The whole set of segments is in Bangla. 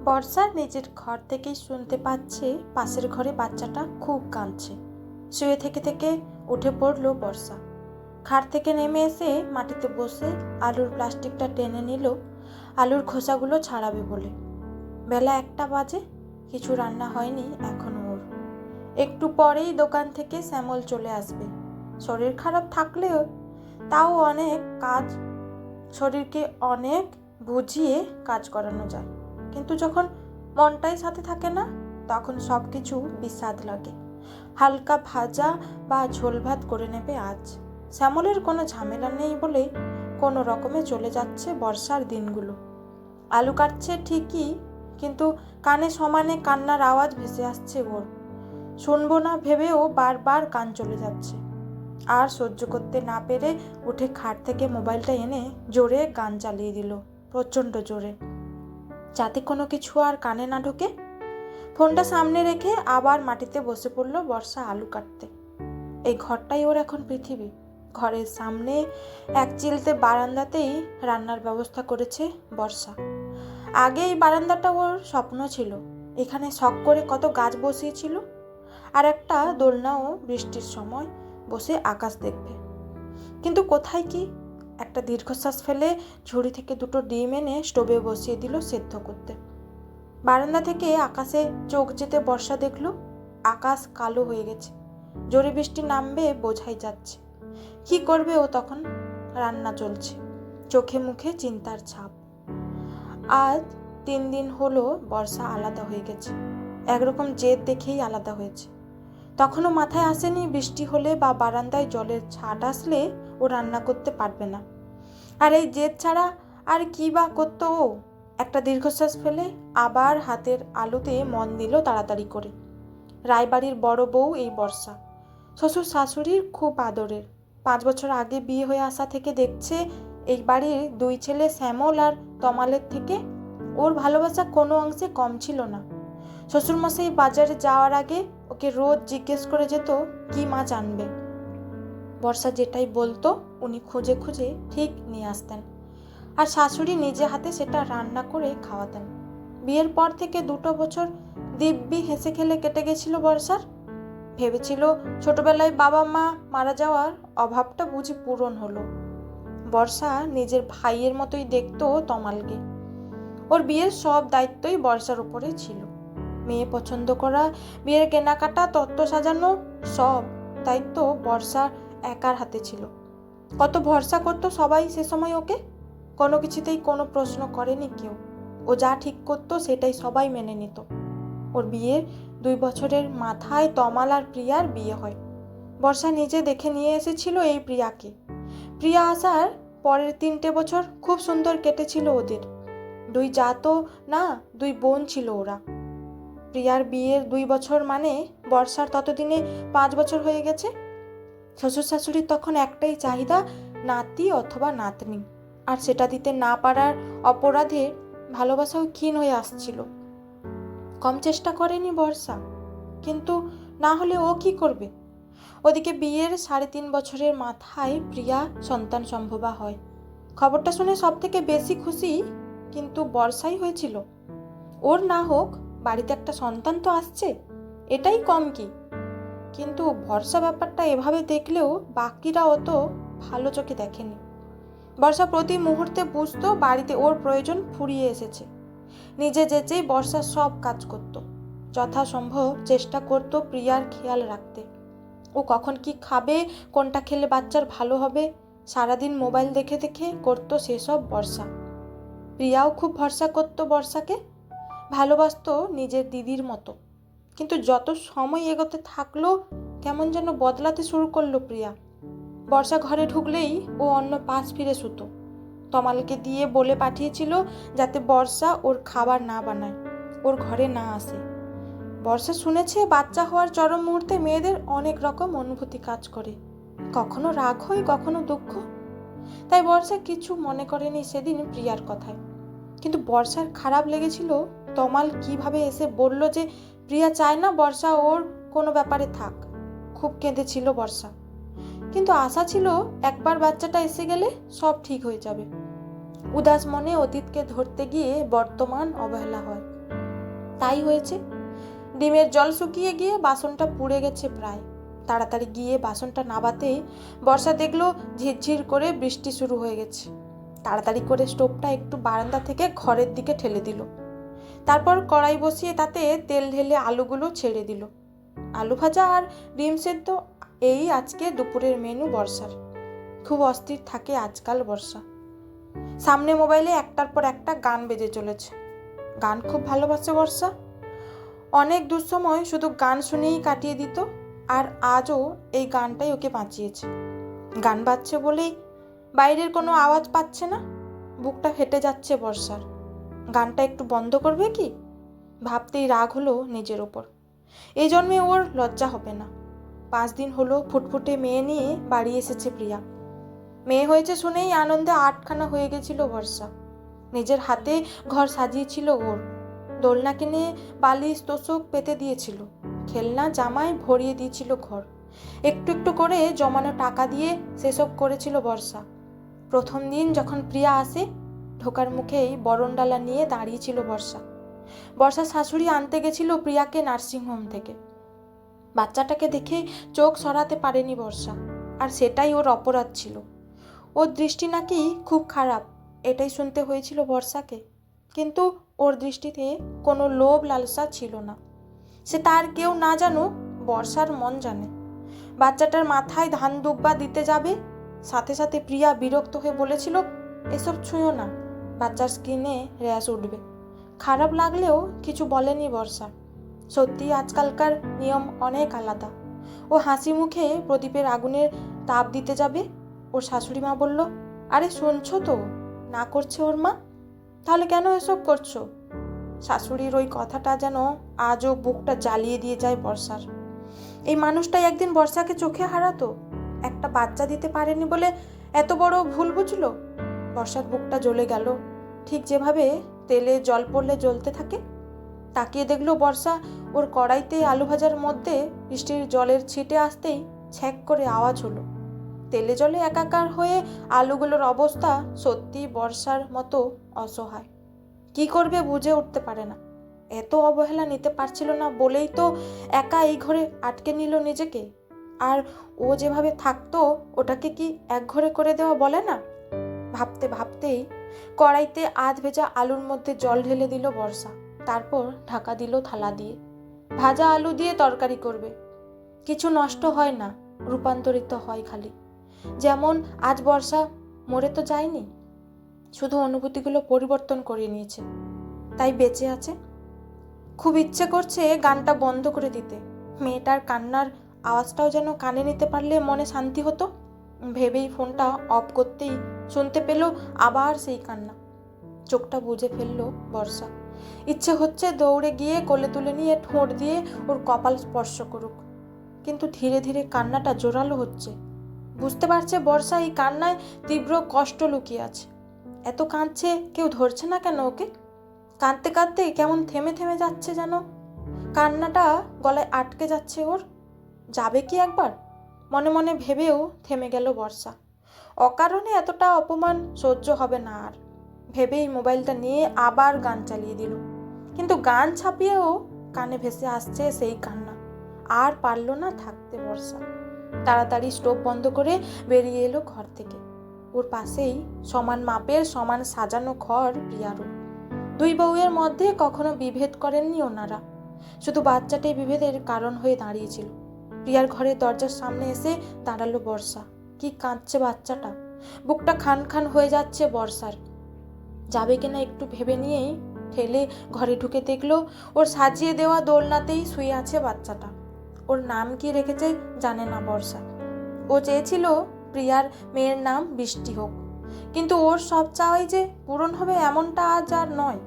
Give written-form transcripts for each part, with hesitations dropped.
বর্ষা নিজের ঘর থেকেই শুনতে পাচ্ছে পাশের ঘরে বাচ্চাটা খুব কাঁদছে। শুয়ে থেকে থেকে উঠে পড়লো বর্ষা। খাট থেকে নেমে এসে মাটিতে বসে আলুর প্লাস্টিকটা টেনে নিল আলুর খোসাগুলো ছাড়াবে বলে। বেলা 1টা বাজে, কিছু রান্না হয়নি এখনো ওর। একটু পরেই দোকান থেকে শ্যামল চলে আসবে। শরীর খারাপ থাকলেও তাও অনেক কাজ, শরীরকে অনেক বুঝিয়ে কাজ করানো যায়, কিন্তু যখন মনটাই সাথে থাকে না তখন সব কিছু বিস্বাদ লাগে। হালকা ভাজা বা ঝোল ভাত করে নেবে আজ। শ্যামলের কোনো ঝামেলা নেই বলে কোনো রকমে চলে যাচ্ছে বর্ষার দিনগুলো। আলু কাটছে ঠিকই, কিন্তু কানে সমানে কান্নার আওয়াজ ভেসে আসছে ওর। শুনবো না ভেবেও বারবার কান চলে যাচ্ছে। আর সহ্য করতে না পেরে উঠে খাট থেকে মোবাইলটা এনে জোরে গান চালিয়ে দিল, প্রচণ্ড জোরে, যাতে কোনো কিছু আর কানে না ঢোকে। ফোনটা সামনে রেখে আবার মাটিতে বসে পড়লো বর্ষা আলু কাটতে। এই ঘরটাই ওর এখন পৃথিবী। ঘরের সামনে এক চিলতে বারান্দাতেই রান্নার ব্যবস্থা করেছে বর্ষা। আগে এই বারান্দাটা ওর স্বপ্ন ছিল। এখানে শখ করে কত গাছ বসিয়েছিল, আর একটা দোলনাও বৃষ্টির সময় বসে আকাশ দেখবে। কিন্তু কোথায় কি! একটা দীর্ঘশ্বাস ফেলে ঝুড়ি থেকে 2টো ডিম এনে স্টোভে বসিয়ে দিল সেদ্ধ করতে। বারান্দা থেকে আকাশে চোখ যেতে বর্ষা দেখলো আকাশ কালো হয়ে গেছে। জোরে বৃষ্টি নামবে বোঝাই যাচ্ছে। কি করবে ও তখন? রান্না চলছে, চোখে মুখে চিন্তার ছাপ। আজ 3 দিন হলো বর্ষা আলাদা হয়ে গেছে। একরকম জেদ দেখেই আলাদা হয়েছে। তখনও মাথায় আসেনি বৃষ্টি হলে বা বারান্দায় জলের ছাট আসলে ও রান্না করতে পারবে না। আর এই জেদ ছাড়া আর কি বা করতো ও? একটা দীর্ঘশ্বাস ফেলে আবার হাতের আলুতে মন দিল তাড়াতাড়ি করে। রায়বাড়ির বড় বউ এই বর্ষা। শ্বশুর শাশুড়ির খুব আদরের। 5 বছর আগে বিয়ে হয়ে আসা থেকে দেখছে এই বাড়ির 2 ছেলে শ্যামল আর তমালের থেকে ওর ভালোবাসা কোনো অংশে কম ছিল না। শ্বশুরমশাই বাজারে যাওয়ার আগে ওকে রোজ জিজ্ঞেস করে যেত কি মাছ আনবে। বর্ষা যেটাই বলতো উনি খুঁজে খুঁজে ঠিক নিয়ে আসতেন, আর শাশুড়ি নিজে হাতে সেটা রান্না করে খাওয়াতেন। বিয়ের পর থেকে 2টো বছর দিব্যি হেসে খেলে কেটে গেছিল বর্ষার। ভেবেছিল ছোটবেলায় বাবা মা মারা যাওয়ার অভাবটা বুঝি পূরণ হলো। বর্ষা নিজের ভাইয়ের মতোই দেখতো তমালকে। ওর বিয়ের সব দায়িত্বই বর্ষার উপরে ছিল। মেয়ে পছন্দ করা, বিয়ের কেনাকাটা, তত্ত্ব সাজানো, সব দায়িত্ব বর্ষার একার হাতে ছিল। কত ভরসা করতো সবাই সে সময় ওকে। কোনো কিছুতেই কোনো প্রশ্ন করেনি কেউ। ও যা ঠিক করতো সেটাই সবাই মেনে নিত। ওর বিয়ের 2 বছরের মাথায় তমাল আর প্রিয়ার বিয়ে হয়। বর্ষা নিজে দেখে নিয়ে এসেছিল এই প্রিয়াকে। প্রিয়া আসার পরের 3টে বছর খুব সুন্দর কেটেছিল ওদের। 2 জাতও না, 2 বোন ছিল ওরা। প্রিয়ার বিয়ের 2 বছর মানে বর্ষার ততদিনে 5 বছর হয়ে গেছে। শ্বশুর শাশুড়ির তখন একটাই চাহিদা, নাতি অথবা নাতনি, আর সেটা দিতে না পারার অপরাধে ভালোবাসাও ক্ষীণ হয়ে আসছিল। কম চেষ্টা করেনি বর্ষা, কিন্তু না হলে ও কি করবে? ওদিকে বিয়ের 3.5 বছরের মাথায় প্রিয়া সন্তান সম্ভবা হয়। খবরটা শুনে সব থেকে বেশি খুশি কিন্তু বর্ষাই হয়েছিল। ওর না হোক, বাড়িতে একটা সন্তান তো আসছে, এটাই কম কি? কিন্তু বর্ষা ব্যাপারটা এভাবে দেখলেও বাকিরা অত ভালো চোখে দেখেনি। বর্ষা প্রতি মুহূর্তে বুঝতো বাড়িতে ওর প্রয়োজন ফুরিয়ে এসেছে। নিজে যেচেই বর্ষা সব কাজ করত, যথাসম্ভব চেষ্টা করত প্রিয়ার খেয়াল রাখতে। ও কখন কি খাবে, কোনটা খেলে বাচ্চার ভালো হবে, সারাদিন মোবাইল দেখে দেখে করতো সেসব বর্ষা। প্রিয়াও খুব ভরসা করতো বর্ষাকে, ভালোবাসতো নিজের দিদির মতো। কিন্তু যত সময় এগোতে থাকলো কেমন যেন বদলাতে শুরু করলো প্রিয়া। বর্ষা ঘরে ঢুকলেই ও অন্য পাশ ফিরে শুতো। তমালকে দিয়ে বলে পাঠিয়েছিল যাতে বর্ষা ওর খাবার না বানায়, ওর ঘরে না আসে। বর্ষা শুনেছে বাচ্চা হওয়ার চরম মুহূর্তে মেয়েদের অনেক রকম অনুভূতি কাজ করে, কখনো রাগ হয়, কখনো দুঃখ। তাই বর্ষা কিছু মনে করেনি সেদিন প্রিয়ার কথায়। কিন্তু বর্ষার খারাপ লেগেছিল তমাল কিভাবে এসে বলল যে প্রিয়া চায় না বর্ষা ওর কোনো ব্যাপারে থাক। খুব কেঁদেছিল বর্ষা, কিন্তু আশা ছিল একবার বাচ্চাটা এসে গেলে সব ঠিক হয়ে যাবে। উদাস মনে অতীতকে ধরতে গিয়ে বর্তমান অবহেলা হয়। তাই হয়েছে। ডিমের জল শুকিয়ে গিয়ে বাসনটা পুড়ে গেছে প্রায়। তাড়াতাড়ি গিয়ে বাসনটা নাবাতেই বর্ষা দেখলো ঝিরঝির করে বৃষ্টি শুরু হয়ে গেছে। তাড়াতাড়ি করে স্টোভটা একটু বারান্দা থেকে ঘরের দিকে ঠেলে দিল। তারপর কড়াই বসিয়ে তাতে তেল ঢেলে আলুগুলো ছেড়ে দিল। আলু ভাজা আর ডিম সেদ্ধ, এই আজকে দুপুরের মেনু বর্ষার। খুব অস্থির থাকে আজকাল বর্ষা। সামনে মোবাইলে একটার পর একটা গান বেজে চলেছে। গান খুব ভালোবাসে বর্ষা। অনেক দুঃসময় শুধু গান শুনেই কাটিয়ে দিত, আর আজও এই গানটাই ওকে বাঁচিয়েছে। গান বাজছে বলেই বাইরের কোনো আওয়াজ পাচ্ছে না। বুকটা ফেটে যাচ্ছে বর্ষার। গানটা একটু বন্ধ করবে কি ভাবতেই রাগ হলো নিজের ওপর। এই জন্মে ওর লজ্জা হবে না। 5 দিন হলো ফুটফুটে মেয়ে নিয়ে বাড়ি এসেছে প্রিয়া। মেয়ে হয়েছে শুনেই আনন্দে আটখানা হয়ে গেছিল বর্ষা। নিজের হাতে ঘর সাজিয়েছিল ওর। দোলনা কিনে বালিশ তোষক পেতে দিয়েছিল। খেলনা জামায় ভরিয়ে দিয়েছিল ঘর। একটু একটু করে জমানো টাকা দিয়ে সেসব করেছিল বর্ষা। প্রথম দিন যখন প্রিয়া আসে, ঢোকার মুখেই বরণডালা নিয়ে দাঁড়িয়েছিল বর্ষা। বর্ষার শাশুড়ি আনতে গেছিল প্রিয়াকে নার্সিংহোম থেকে। বাচ্চাটাকে দেখে চোখ সরাতে পারেনি বর্ষা, আর সেটাই ওর অপরাধ ছিল। ওর দৃষ্টি নাকি খুব খারাপ, এটাই শুনতে হয়েছিল বর্ষাকে। কিন্তু ওর দৃষ্টিতে কোনো লোভ লালসা ছিল না। সে তার কেউ না জানুক, বর্ষার মন জানে। বাচ্চাটার মাথায় ধান দুব্বা দিতে যাবে, সাথে সাথে প্রিয়া বিরক্ত হয়ে বলেছিল, এসব ছুঁয়ো না, বাচ্চার স্কিনে র্যাশ উঠবে। খারাপ লাগলেও কিছু বলেনি বর্ষা। সত্যি আজকালকার নিয়ম অনেক আলাদা। ও হাসি মুখে প্রদীপের আগুনের তাপ দিতে যাবে। ওর শাশুড়ি মা বলল, আরে শুনছো তো, না করছে ওর মা, তাহলে কেন এসব করছো? শাশুড়ির ওই কথাটা যেন আজও বুকটা জ্বালিয়ে দিয়ে যায় বর্ষার। এই মানুষটাই একদিন বর্ষাকে চোখে হারাতো। একটা বাচ্চা দিতে পারেনি বলে এত বড় ভুল বুঝলো। বর্ষার বুকটা জ্বলে গেল, ঠিক যেভাবে তেলে জল পড়লে জ্বলতে থাকে। তাকিয়ে দেখলো বর্ষা ওর কড়াইতে আলু ভাজার মধ্যে বৃষ্টির জলের ছিটে আসতেই ছ্যাঁক করে আওয়াজ হলো। তেলে জলে একাকার হয়ে আলুগুলোর অবস্থা সত্যি বর্ষার মতো অসহায়। কি করবে বুঝে উঠতে পারে না। এত অবহেলা নিতে পারছিল না বলেই তো একা এই ঘরে আটকে নিল নিজেকে। আর ও যেভাবে থাকতো, ওটাকে কি এক ঘরে করে দেওয়া বলে না? ভাবতে ভাবতেই কড়াইতে আধ ভেজা আলুর মধ্যে জল ঢেলে দিল বর্ষা। তারপর ঢাকা দিল থালা দিয়ে। ভাজা আলু দিয়ে তরকারি করবে। কিছু নষ্ট হয় না, রূপান্তরিত হয় খালি। যেমন আজ বর্ষা মরে তো যায়নি, শুধু অনুভূতিগুলো পরিবর্তন করে নিয়েছে, তাই বেঁচে আছে। খুব ইচ্ছে করছে গানটা বন্ধ করে দিতে। মেয়েটার কান্নার আওয়াজটাও যেন কানে নিতে পারলে মনে শান্তি হতো। ভেবেই ফোনটা অফ করতেই শুনতে পেল আবার সেই কান্না। চোখটা বুজে ফেললো বর্ষা। ইচ্ছে হচ্ছে দৌড়ে গিয়ে কোলে তুলে নিয়ে ঠোঁট দিয়ে ওর কপাল স্পর্শ করুক। কিন্তু ধীরে ধীরে কান্নাটা জোরালো হচ্ছে। বুঝতে পারছে বর্ষা এই কান্নায় তীব্র কষ্ট লুকিয়ে আছে। এত কাঁদছে, কেউ ধরছে না কেন ওকে? কাঁদতে কাঁদতে কেমন থেমে থেমে যাচ্ছে যেন। কান্নাটা গলায় আটকে যাচ্ছে ওর। যাবে কি একবার? মনে মনে ভেবেও থেমে গেল বর্ষা। অকারণে এতটা অপমান সহ্য হবে না আর। ভেবেই মোবাইলটা নিয়ে আবার গান চালিয়ে দিল। কিন্তু গান ছাপিয়েও কানে ভেসে আসছে সেই কান্না। আর পারল না থাকতে বর্ষা। তাড়াতাড়ি স্টোভ বন্ধ করে বেরিয়ে এলো ঘর থেকে। ওর পাশেই সমান মাপের সমান সাজানো ঘর প্রিয়ারও। দুই বউয়ের মধ্যে কখনো বিভেদ করেননি ওনারা। শুধু বাচ্চাটাই বিভেদের কারণ হয়ে দাঁড়িয়েছিল। প্রিয়ার ঘরের দরজার সামনে এসে দাঁড়ালো বর্ষা। কি কাঁদছে বাচ্চাটা। বুকটা খান খান হয়ে যাচ্ছে বর্ষার। যাবে কিনা একটু ভেবে নিয়েই ঠেলে ঘরে ঢুকে দেখলো ওর সাজিয়ে দেওয়া দোলনাতেই শুয়ে আছে বাচ্চাটা। ওর নাম কি রেখেছে জানে না বর্ষা। ও চেয়েছিল প্রিয়ার মেয়ের নাম বৃষ্টি হোক, কিন্তু ওর সব চাওয়াই যে পূরণ হবে এমনটা আজ আর নয়।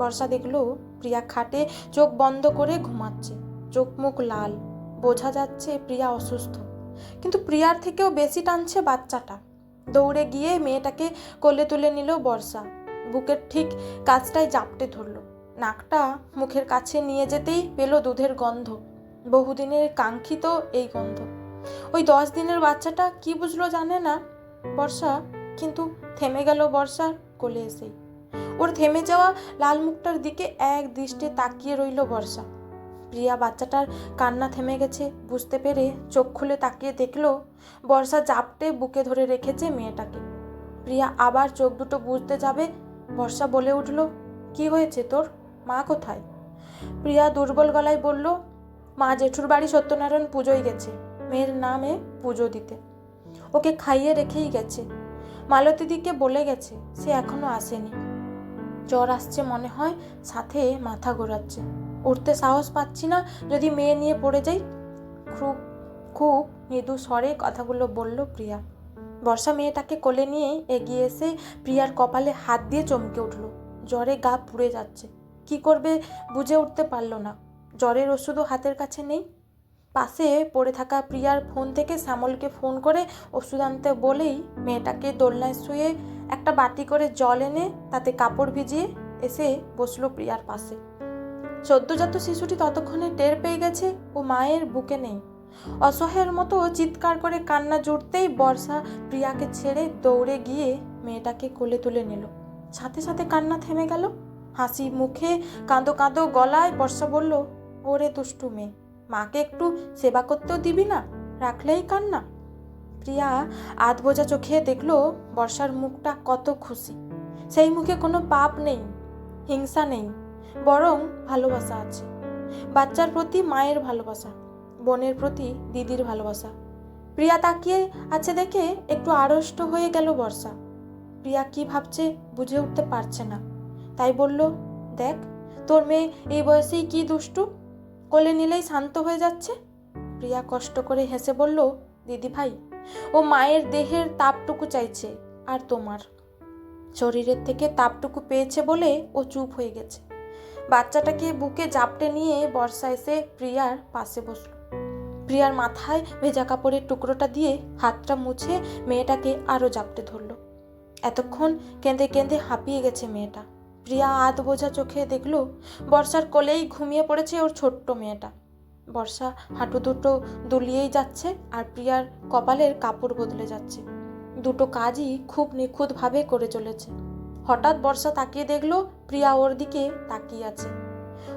বর্ষা দেখলো প্রিয়া খাটে চোখ বন্ধ করে ঘুমাচ্ছে, চোখ মুখ লাল। বোঝা যাচ্ছে প্রিয়া অসুস্থ, কিন্তু প্রিয়ার থেকেও বেশি টানছে বাচ্চাটা। দৌড়ে গিয়ে মেয়েটাকে কোলে তুলে নিল বর্ষা। বুকের ঠিক কাছটায় জাপটে ধরল। নাকটা মুখের কাছে নিয়ে যেতেই পেল দুধের গন্ধ, বহুদিনের কাঙ্ক্ষিত এই গন্ধ। ওই 10 দিনের বাচ্চাটা কি বুঝলো জানে না বর্ষা, কিন্তু থেমে গেল বর্ষার কোলে এসেই। ওর থেমে যাওয়া লাল মুখটার দিকে এক দৃষ্টে তাকিয়ে রইল বর্ষা। প্রিয়া বাচ্চাটার কান্না থেমে গেছে বুঝতে পেরে চোখ খুলে তাকিয়ে দেখল বর্ষা জাপটে বুকে ধরে রেখেছে মেয়েটাকে। প্রিয়া আবার চোখ দুটো বুঝতে যাবে, বর্ষা বলে উঠল, কি হয়েছে তোর? মা কোথায়? প্রিয়া দুর্বল গলায় বলল, মা জেঠুর বাড়ি সত্যনারায়ণ পুজোয় গেছে, মেয়ের নামে পুজো দিতে। ওকে খাইয়ে রেখেই গেছে। মালতীদিকে বলে গেছে, সে এখনো আসেনি। জ্বর আসছে মনে হয়, সাথে মাথা ঘোরাচ্ছে, উঠতে সাহস পাচ্ছি না, যদি মেয়ে নিয়ে পড়ে যাই। খুব খুব মৃদু স্বরে কথাগুলো বলল প্রিয়া। বর্ষা মেয়েটাকে কোলে নিয়ে এগিয়ে এসে প্রিয়ার কপালে হাত দিয়ে চমকে উঠল। জ্বরে গা পুড়ে যাচ্ছে, কি করবে বুঝে উঠতে পারল না। জ্বরের ওষুধও হাতের কাছে নেই। পাশে পড়ে থাকা প্রিয়ার ফোন থেকে শ্যামলকে ফোন করে ওষুধ আনতে বলেই মেয়েটাকে দোলনায় শুয়ে একটা বাটি করে জল এনে তাতে কাপড় ভিজিয়ে এসে বসলো প্রিয়ার পাশে। সদ্যজাত শিশুটি ততক্ষণে টের পেয়ে গেছে ও মায়ের বুকে নেই। অসহায়ের মতো চিৎকার করে কান্না জুড়তেই বর্ষা প্রিয়াকে ছেড়ে দৌড়ে গিয়ে মেয়েটাকে কোলে তুলে নিল। সাথে সাথে কান্না থেমে গেল। হাসি মুখে কাঁদো কাঁদো গলায় বর্ষা বলল, ওরে দুষ্টু মেয়ে, মাকে একটু সেবা করতেও দিবি না, রাখলেই কান্না। প্রিয়া আধ বোঝা চোখে দেখলো বর্ষার মুখটা কত খুশি। সেই মুখে কোনো পাপ নেই, হিংসা নেই, বরং ভালোবাসা আছে। বাচ্চার প্রতি মায়ের ভালোবাসা, বোনের প্রতি দিদির ভালোবাসা। প্রিয়া তাকিয়ে আছে দেখে একটু আড়ষ্ট হয়ে গেল বর্ষা। প্রিয়া কি ভাবছে বুঝে উঠতে পারছে না, তাই বলল, দেখ তোর মেয়ে এই বয়সেই কি দুষ্টু, কোলে নিলেই শান্ত হয়ে যাচ্ছে। প্রিয়া কষ্ট করে হেসে বলল, দিদি ভাই, ও মায়ের দেহের তাপটুকু চাইছে, আর তোমার শরীরের থেকে তাপটুকু পেয়েছে বলে ও চুপ হয়ে গেছে। বাচ্চাটাকে বুকে জাপটে নিয়ে বর্ষা এসে প্রিয়ার পাশে বসল। প্রিয়ার মাথায় ভেজা কাপড়ের টুকরোটা দিয়ে হাতটা মুছে মেয়েটাকে আরও জাপটে ধরল। এতক্ষণ কেঁদে কেঁদে হাঁপিয়ে গেছে মেয়েটা। প্রিয়া আধ বোঝা চোখে দেখল বর্ষার কোলেই ঘুমিয়ে পড়েছে ওর ছোট্ট মেয়েটা। বর্ষা হাঁটু দুটো দুলিয়েই যাচ্ছে আর প্রিয়ার কপালের কাপড় বদলে যাচ্ছে। দুটো কাজই খুব নিখুঁতভাবে করে চলেছে। হঠাৎ বর্ষা তাকিয়ে দেখলো প্রিয়া ওর দিকে তাকিয়ে আছে।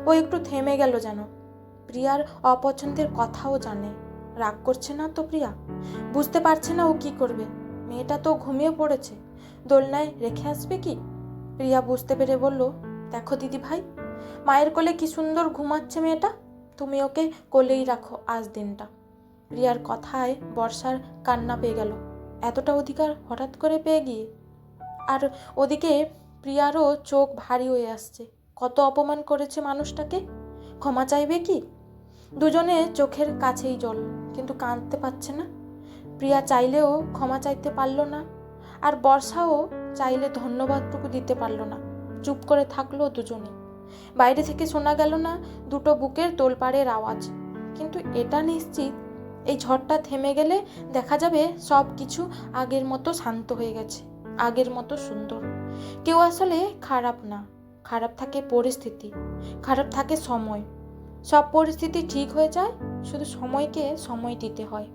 ও একটু থেমে গেল যেন। প্রিয়ার অপছন্দের কথাও জানে। রাগ করছে না তো প্রিয়া? বুঝতে পারছে না ও কি করবে। মেয়েটা তো ঘুমিয়ে পড়েছে, দোলনায় রেখে আসবে কি? প্রিয়া বুঝতে পেরে বলল, দেখো দিদি ভাই, মায়ের কোলে কি সুন্দর ঘুমাচ্ছে মেয়েটা, তুমি ওকে কোলেই রাখো আজ দিনটা। প্রিয়ার কথায় বর্ষার কান্না পেয়ে গেল, এতটা অধিকার হঠাৎ করে পেয়ে গিয়ে। আর ওদিকে প্রিয়ারও চোখ ভারী হয়ে আসছে। কত অপমান করেছে মানুষটাকে, ক্ষমা চাইবে কি? দুজনে চোখের কাছেই জল, কিন্তু কাঁদতে পারছে না। প্রিয়া চাইলেও ক্ষমা চাইতে পারল না, আর বর্ষাও চাইলে ধন্যবাদটুকু দিতে পারল না। চুপ করে থাকলো দুজনে। বাইরে থেকে শোনা গেল না দুটো বুকের তোলপাড়ের আওয়াজ, কিন্তু এটা নিশ্চিত এই ঝড়টা থেমে গেলে দেখা যাবে সব কিছু আগের মতো শান্ত হয়ে গেছে, আগের মতো সুন্দর। কেউ আসলে খারাপ না, খারাপ থাকে পরিস্থিতি, খারাপ থাকে সময়। সব পরিস্থিতি ঠিক হয়ে যায়, শুধু সময়কে সময় দিতে হয়।